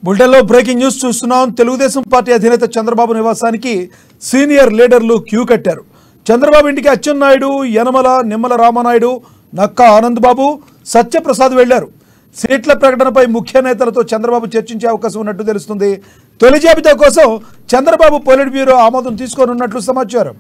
బులెటిన్లో breaking news చూస్తున్నాం. Telugu Desam party అధినేత చంద్రబాబు నివాసానికి సీనియర్ లీడర్లు క్యూ కట్టారు. చంద్రబాబు ఇంటికి అచ్చెన్నాయుడు, యనమల, నిమ్మల రామానాయుడు, నక్కా ఆనందబాబు, సత్యప్రసాద్ వెళ్లారు. సీట్ల ప్రకటనపై ముఖ్య నేతలతో చంద్రబాబు చర్చించే అవకాశం ఉన్నట్టు తెలుస్తుంది. తొలి జాబితా కోసం చంద్రబాబు పొలిట్ బ్యూరో ఆమోదం తీసుకోనున్నట్లు సమాచారం.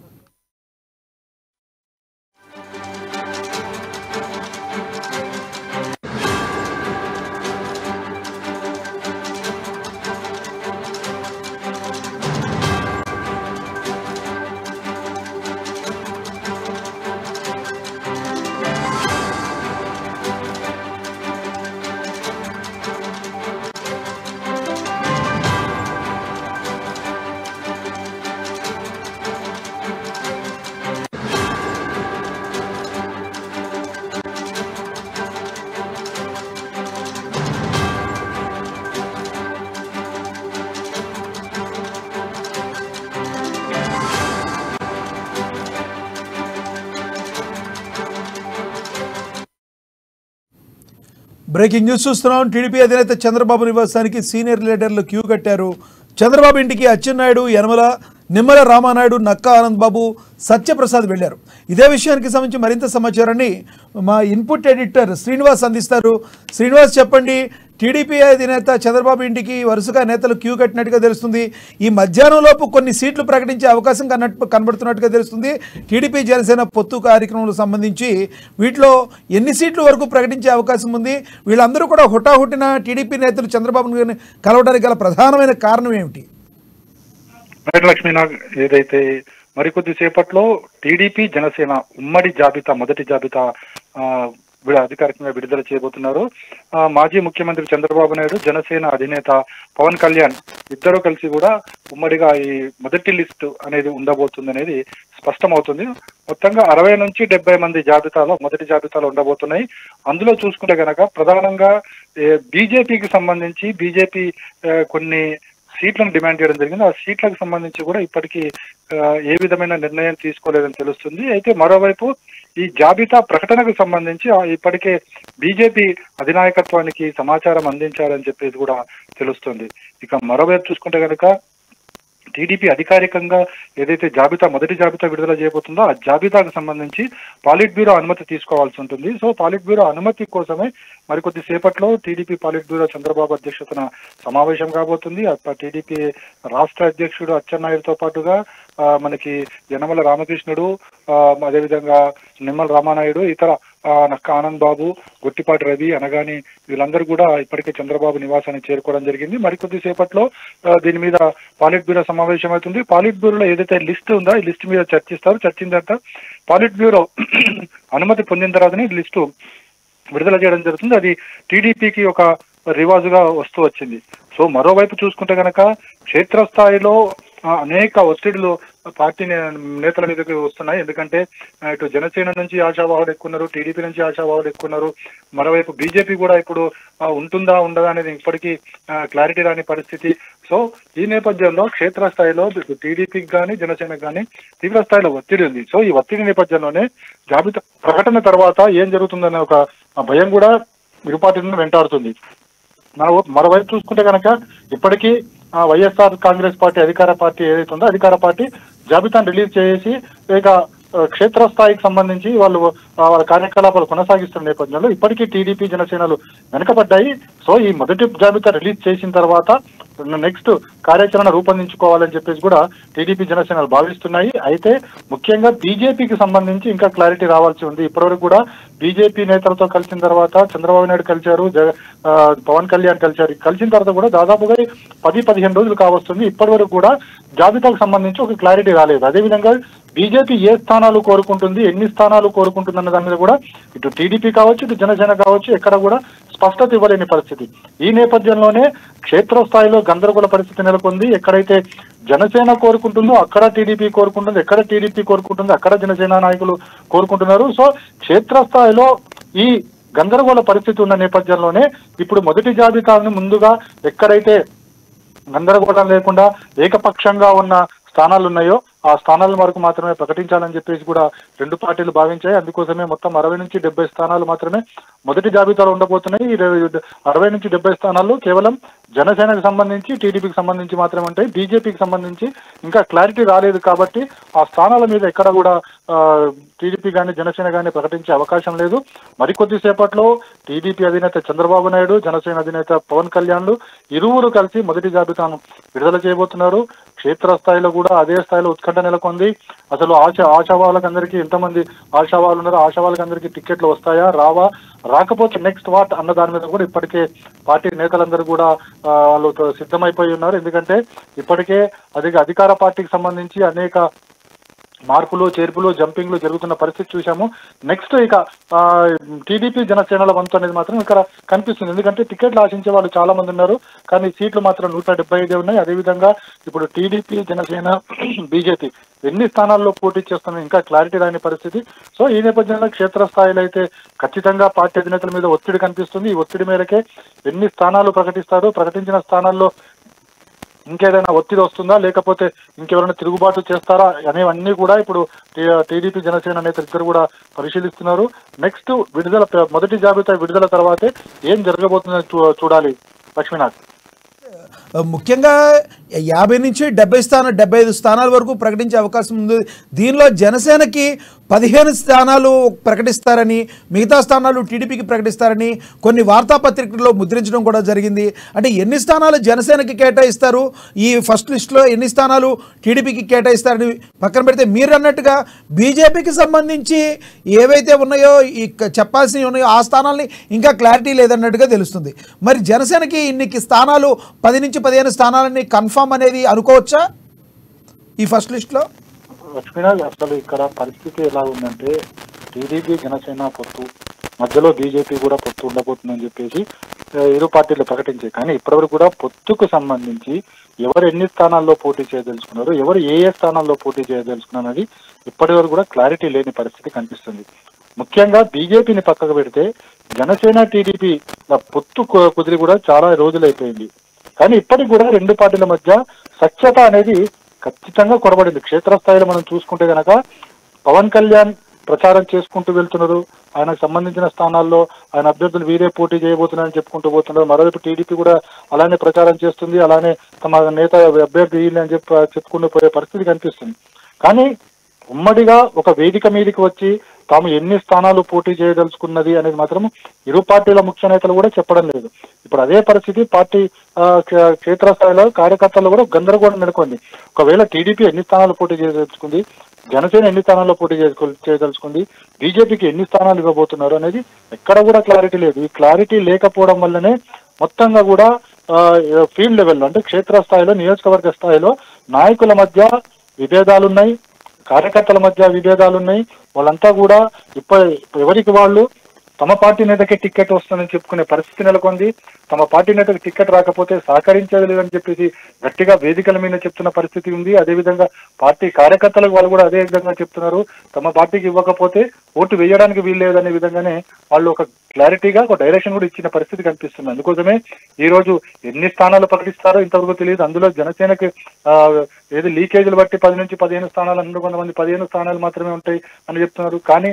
బ్రేకింగ్ న్యూస్ చూస్తున్నాం. టీడీపీ అధినేత చంద్రబాబు నివాసానికి సీనియర్ లీడర్లు క్యూ కట్టారు. చంద్రబాబు ఇంటికి అచ్చెన్నాయుడు, యనమల, నిమ్మల రామానాయుడు, నక్కా ఆనందబాబు, సత్యప్రసాద్ వెళ్లారు. ఇదే విషయానికి సంబంధించి మరింత సమాచారాన్ని మా ఇన్పుట్ ఎడిటర్ శ్రీనివాస్ అందిస్తారు. శ్రీనివాస్, చెప్పండి. టీడీపీ అధినేత చంద్రబాబు ఇంటికి వరుసగా నేతలు క్యూ కట్టినట్టుగా తెలుస్తుంది. ఈ మధ్యాహ్నంలోపు కొన్ని సీట్లు ప్రకటించే అవకాశం కనబడుతున్నట్టుగా తెలుస్తుంది. టీడీపీ జనసేన పొత్తు కార్యక్రమాలకు సంబంధించి వీటిలో ఎన్ని సీట్ల వరకు ప్రకటించే అవకాశం ఉంది? వీళ్ళందరూ కూడా హుటాహుటిన టీడీపీ నేతలు చంద్రబాబు కలవడానికి గల ప్రధానమైన కారణం ఏమిటి? లక్ష్మీనాగ్, ఏదైతే మరికొద్ది సేపట్లో టీడీపీ జనసేన ఉమ్మడి జాబితా మొదటి జాబితా అధికారికంగా విడుదల చేయబోతున్నారు. మాజీ ముఖ్యమంత్రి చంద్రబాబు నాయుడు, జనసేన అధినేత పవన్ కళ్యాణ్ ఇద్దరు కలిసి కూడా ఉమ్మడిగా ఈ మొదటి లిస్టు అనేది ఉండబోతుంది అనేది స్పష్టమవుతుంది. మొత్తంగా 60 నుంచి 70 మంది జాబితాలో మొదటి జాబితాలో ఉండబోతున్నాయి. అందులో చూసుకుంటే కనుక ప్రధానంగా బీజేపీకి సంబంధించి బీజేపీ కొన్ని సీట్లను డిమాండ్ చేయడం జరిగింది. ఆ సీట్లకు సంబంధించి కూడా ఇప్పటికీ ఏ విధమైన నిర్ణయం తీసుకోలేదని తెలుస్తుంది. అయితే మరోవైపు ఈ జాబితా ప్రకటనకు సంబంధించి ఇప్పటికే బీజేపీ అధినాయకత్వానికి సమాచారం అందించారని చెప్పేసి కూడా తెలుస్తుంది. ఇక మరోవైపు చూసుకుంటే కనుక టీడీపీ అధికారికంగా ఏదైతే మొదటి జాబితా విడుదల చేయబోతుందో ఆ జాబితాకు సంబంధించి పాలిట్ బ్యూరో అనుమతి తీసుకోవాల్సి ఉంటుంది. సో పాలిట్ బ్యూరో అనుమతి కోసమే మరికొద్ది సేపట్లో టీడీపీ పాలిట్ బ్యూరో చంద్రబాబు అధ్యక్షతన సమావేశం కాబోతుంది. టీడీపీ రాష్ట్ర అధ్యక్షుడు అచ్చెన్నాయుడుతో పాటుగా మనకి యనమల రామకృష్ణుడు, అదేవిధంగా నిమ్మల రామానాయుడు, ఇతర నక్కా ఆనంద్ బాబు, గుట్టిపాటి రవి, అనగాని వీళ్ళందరూ కూడా ఇప్పటికే చంద్రబాబు నివాసానికి చేరుకోవడం జరిగింది. మరికొద్ది సేపట్లో దీని మీద పాలిట్ బ్యూరో సమావేశం అవుతుంది. పాలిట్ బ్యూరోలో ఏదైతే లిస్ట్ ఉందో ఈ లిస్ట్ మీద చర్చిస్తారు. చర్చించిన తర్వాత పాలిట్ బ్యూరో అనుమతి పొందిన తర్వాతనే లిస్టు విడుదల చేయడం జరుగుతుంది. అది టీడీపీకి ఒక రివాజుగా వస్తూ వచ్చింది. సో మరోవైపు చూసుకుంటే కనుక క్షేత్రస్థాయిలో అనేక ఒత్తిడులు పార్టీ నేతల మీదకి వస్తున్నాయి. ఎందుకంటే ఇటు జనసేన నుంచి ఆశావాహులు ఎక్కున్నారు, టీడీపీ నుంచి ఆశావాహులు ఎక్కున్నారు. మరోవైపు బీజేపీ కూడా ఇప్పుడు ఉంటుందా ఉండదా అనేది ఇప్పటికీ క్లారిటీ రాని పరిస్థితి. సో ఈ నేపథ్యంలో క్షేత్రస్థాయిలో టీడీపీకి కానీ జనసేనకు కానీ తీవ్ర స్థాయిలో ఒత్తిడి ఉంది. సో ఈ ఒత్తిడి నేపథ్యంలోనే జాబితా ప్రకటన తర్వాత ఏం జరుగుతుందనే ఒక భయం కూడా ఇరు పార్టీలను వెంటాడుతుంది. మరోవైపు చూసుకుంటే కనుక ఇప్పటికీ వైఎస్ఆర్ కాంగ్రెస్ పార్టీ అధికార పార్టీ ఏదైతే ఉందో అధికార పార్టీ జాబితాను రిలీజ్ చేసి ఇక క్షేత్రస్థాయికి సంబంధించి వాళ్ళ కార్యకలాపాలు కొనసాగిస్తున్న నేపథ్యంలో ఇప్పటికీ టీడీపీ జనసేనలు వెనకబడ్డాయి. సో ఈ మొదటి జాబితా రిలీజ్ చేసిన తర్వాత నెక్స్ట్ కార్యాచరణ రూపొందించుకోవాలని చెప్పేసి కూడా టీడీపీ జనసేనలు భావిస్తున్నాయి. అయితే ముఖ్యంగా బీజేపీకి సంబంధించి ఇంకా క్లారిటీ రావాల్సి ఉంది. ఇప్పటివరకు కూడా బీజేపీ నేతలతో కలిసిన తర్వాత చంద్రబాబు నాయుడు కలిశారు, పవన్ కళ్యాణ్ కలిసిన తర్వాత కూడా దాదాపుగా 10-15 రోజులు కావస్తుంది. ఇప్పటి వరకు కూడా జాబితాకు సంబంధించి ఒక క్లారిటీ రాలేదు. అదేవిధంగా బీజేపీ ఏ స్థానాలు కోరుకుంటుంది, ఎన్ని స్థానాలు కోరుకుంటుంది అన్న దాని మీద కూడా ఇటు టీడీపీ కావచ్చు, ఇటు జనసేన కావచ్చు, ఎక్కడ కూడా స్పష్టత ఇవ్వలేని పరిస్థితి. ఈ నేపథ్యంలోనే క్షేత్రస్థాయిలో గందరగోళ పరిస్థితి నెలకొంది. ఎక్కడైతే జనసేన కోరుకుంటుందో అక్కడ టీడీపీ కోరుకుంటుంది, ఎక్కడ టీడీపీ కోరుకుంటుందో అక్కడ జనసేన నాయకులు కోరుకుంటున్నారు. సో క్షేత్రస్థాయిలో ఈ గందరగోళ పరిస్థితి ఉన్న నేపథ్యంలోనే ఇప్పుడు మొదటి జాబితాను ముందుగా ఎక్కడైతే గందరగోళం లేకుండా ఏకపక్షంగా ఉన్న స్థానాలు ఉన్నాయో ఆ స్థానాల వరకు మాత్రమే ప్రకటించాలని చెప్పేసి కూడా రెండు పార్టీలు భావించాయి. అందుకోసమే మొత్తం 60 నుంచి 70 స్థానాలు మాత్రమే మొదటి జాబితాలో ఉండబోతున్నాయి. ఈ 60 నుంచి 70 స్థానాలు కేవలం జనసేనకు సంబంధించి, టీడీపీకి సంబంధించి మాత్రమే ఉంటాయి. బీజేపీకి సంబంధించి ఇంకా క్లారిటీ రాలేదు కాబట్టి ఆ స్థానాల మీద ఎక్కడ కూడా టీడీపీ కానీ జనసేన కానీ ప్రకటించే అవకాశం లేదు. మరికొద్ది సేపట్లో టీడీపీ అధినేత చంద్రబాబు నాయుడు, జనసేన అధినేత పవన్ కళ్యాణ్లు ఇరువురు కలిసి మొదటి జాబితాను విడుదల చేయబోతున్నారు. క్షేత్రస్థాయిలో కూడా అదే స్థాయిలో ఉత్కంఠ నెలకొంది. అసలు ఆశావాళ్ళకందరికీ ఎంతమంది ఆశావాళ్ళు ఉన్నారో ఆశావాళ్ళకందరికీ టికెట్లు వస్తాయా, రావా, రాకపోతే నెక్స్ట్ వాట్ అన్న దాని మీద కూడా ఇప్పటికే పార్టీ నేతలందరూ కూడా వాళ్ళు సిద్ధమైపోయి ఉన్నారు. ఎందుకంటే ఇప్పటికే అధికార పార్టీకి సంబంధించి అనేక మార్పులు, చేర్పులు, జంపింగ్లు జరుగుతున్న పరిస్థితి చూసాము. నెక్స్ట్ ఇక టీడీపీ జనసేనల వంతు అనేది మాత్రం ఇక్కడ కనిపిస్తుంది. ఎందుకంటే టికెట్లు ఆశించే వాళ్ళు చాలా మంది ఉన్నారు, కానీ సీట్లు మాత్రం 175 ఉన్నాయి. అదేవిధంగా ఇప్పుడు టీడీపీ, జనసేన, బీజేపీ ఎన్ని స్థానాల్లో పోటీ చేస్తున్నా ఇంకా క్లారిటీ రాని పరిస్థితి. సో ఈ నేపథ్యంలో క్షేత్రస్థాయిలో అయితే ఖచ్చితంగా పార్టీ అధినేతల మీద ఒత్తిడి కనిపిస్తుంది. ఈ ఒత్తిడి మేరకే ఎన్ని స్థానాలు ప్రకటిస్తారు, ప్రకటించిన స్థానాల్లో ఇంకేదైనా ఒత్తిడి వస్తుందా, లేకపోతే ఇంకెవరైనా తిరుగుబాటు చేస్తారా అనేవన్నీ కూడా ఇప్పుడు టీడీపీ జనసేన నేతలు ఇద్దరు కూడా పరిశీలిస్తున్నారు. నెక్స్ట్ మొదటి జాబితా విడుదల తర్వాతే ఏం జరగబోతుందో చూడాలి లక్ష్మీనాథ్. ముఖ్యంగా 50 నుంచి 75 స్థానాల వరకు ప్రకటించే అవకాశం ఉంది. దీనిలో జనసేనకి 15 స్థానాలు ప్రకటిస్తారని, మిగతా స్థానాలు టీడీపీకి ప్రకటిస్తారని కొన్ని వార్తాపత్రికల్లో ముద్రించడం కూడా జరిగింది. అంటే ఎన్ని స్థానాలు జనసేనకి కేటాయిస్తారు, ఈ ఫస్ట్ లిస్టులో ఎన్ని స్థానాలు టీడీపీకి కేటాయిస్తారని పక్కన పెడితే, మీరు అన్నట్టుగా బీజేపీకి సంబంధించి ఏవైతే ఉన్నాయో ఈ చెప్పాల్సినవి ఉన్నాయో ఆ స్థానాలని ఇంకా క్లారిటీ లేదన్నట్టుగా తెలుస్తుంది. మరి జనసేనకి ఇన్ని స్థానాలు 10 నుంచి 15 స్థానాలని కన్ఫర్మ్ అనేది అనుకోవచ్చా ఈ ఫస్ట్ లిస్ట్ లో? లక్ష్మీనాథ్, అసలు ఇక్కడ పరిస్థితి ఎలా ఉందంటే టీడీపీ జనసేన పొత్తు మధ్యలో బీజేపీ కూడా పొత్తు ఉండబోతుందని చెప్పేసి ఇరు పార్టీలు ప్రకటించాయి. కానీ ఇప్పటివరకు కూడా పొత్తుకు సంబంధించి ఎవరు ఎన్ని స్థానాల్లో పోటీ చేయదలుచుకున్నారు, ఎవరు ఏ స్థానాల్లో పోటీ చేయదలుచుకున్నారు అనేది ఇప్పటి వరకు కూడా క్లారిటీ లేని పరిస్థితి కనిపిస్తుంది. ముఖ్యంగా బీజేపీని పక్కకు పెడితే జనసేన, టీడీపీ పొత్తు కుదిరి కూడా చాలా రోజులైపోయింది. కానీ ఇప్పటికి కూడా రెండు పార్టీల మధ్య సఖ్యత అనేది ఖచ్చితంగా కొరబడింది. క్షేత్రస్థాయిలో మనం చూసుకుంటే గనక పవన్ కళ్యాణ్ ప్రచారం చేసుకుంటూ వెళ్తున్నారు. ఆయనకు సంబంధించిన స్థానాల్లో ఆయన అభ్యర్థులు వీరే పోటీ చేయబోతున్నారని చెప్పుకుంటూ పోతున్నారు. మరోవైపు టీడీపీ కూడా అలానే ప్రచారం చేస్తుంది, అలానే తమ నేత అభ్యర్థి వీళ్ళని అని చెప్పుకుంటూ పోయే పరిస్థితి కనిపిస్తుంది. కానీ ఉమ్మడిగా ఒక వేదిక మీదకి వచ్చి తాము ఎన్ని స్థానాలు పోటీ చేయదలుచుకున్నది అనేది మాత్రం ఇరు పార్టీల ముఖ్య నేతలు కూడా చెప్పడం లేదు. ఇప్పుడు అదే పరిస్థితి పార్టీ క్షేత్రస్థాయిలో కార్యకర్తలు కూడా గందరగోళం నెలకొంది. ఒకవేళ టీడీపీ ఎన్ని స్థానాలు పోటీ చేయదలుచుకుంది, జనసేన ఎన్ని స్థానాల్లో పోటీ చేయదలుచుకుంది, బీజేపీకి ఎన్ని స్థానాలు ఇవ్వబోతున్నారు అనేది ఎక్కడ కూడా క్లారిటీ లేదు. ఈ క్లారిటీ లేకపోవడం వల్లనే మొత్తంగా కూడా ఫీల్డ్ లెవెల్లో అంటే క్షేత్రస్థాయిలో, నియోజకవర్గ స్థాయిలో నాయకుల మధ్య విభేదాలున్నాయి, కార్యకర్తల మధ్య విభేదాలున్నాయి. వాళ్ళంతా కూడా ఎవరికి వాళ్ళు తమ పార్టీ నేతకే టికెట్ వస్తుందని చెప్పుకునే పరిస్థితి నెలకొంది. తమ పార్టీ నేతకు టికెట్ రాకపోతే సహకరించేది లేదని చెప్పేసి గట్టిగా వేదికల మీద చెప్తున్న పరిస్థితి ఉంది. అదేవిధంగా పార్టీ కార్యకర్తలకు వాళ్ళు కూడా అదే విధంగా చెప్తున్నారు. తమ పార్టీకి ఇవ్వకపోతే ఓటు వేయడానికి వీల్లేదనే విధంగానే వాళ్ళు ఒక క్లారిటీగా ఒక డైరెక్షన్ కూడా ఇచ్చిన పరిస్థితి కనిపిస్తుంది. అందుకోసమే ఈ రోజు ఎన్ని స్థానాలు ప్రకటిస్తారో ఇంతవరకు తెలియదు. అందులో జనసేనకి ఏది లీకేజీలు బట్టి 10 నుంచి 15 స్థానాలు అన్నారు, కొంతమంది 15 స్థానాలు మాత్రమే ఉంటాయి అని చెప్తున్నారు. కానీ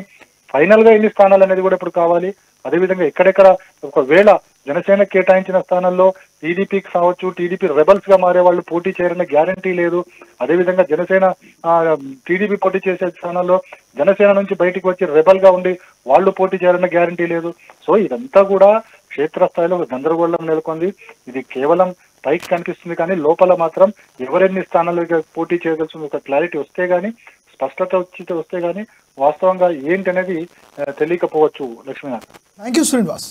ఫైనల్ గా ఎన్ని స్థానాలు అనేది కూడా ఇప్పుడు కావాలి. అదేవిధంగా ఎక్కడెక్కడ ఒకవేళ జనసేన కేటాయించిన స్థానాల్లో టీడీపీకి కావచ్చు, టీడీపీ రెబల్స్ గా మారే వాళ్ళు పోటీ చేయరన్న గ్యారంటీ లేదు. అదేవిధంగా జనసేన టీడీపీ పోటీ చేసే స్థానాల్లో జనసేన నుంచి బయటికి వచ్చి రెబల్ గా ఉండి వాళ్ళు పోటీ చేయాలన్న గ్యారంటీ లేదు. సో ఇదంతా కూడా క్షేత్రస్థాయిలో ఒక గందరగోళం నెలకొంది. ఇది కేవలం పైకి కనిపిస్తుంది, కానీ లోపల మాత్రం ఎవరెన్ని స్థానాలు పోటీ చేయగలుగుతుంది ఒక క్లారిటీ వస్తే గానీ, స్పష్టత వస్తే గానీ వాస్తవంగా ఏంటి అనేది తెలియకపోవచ్చు. Lakshminath, thank you Srinivas.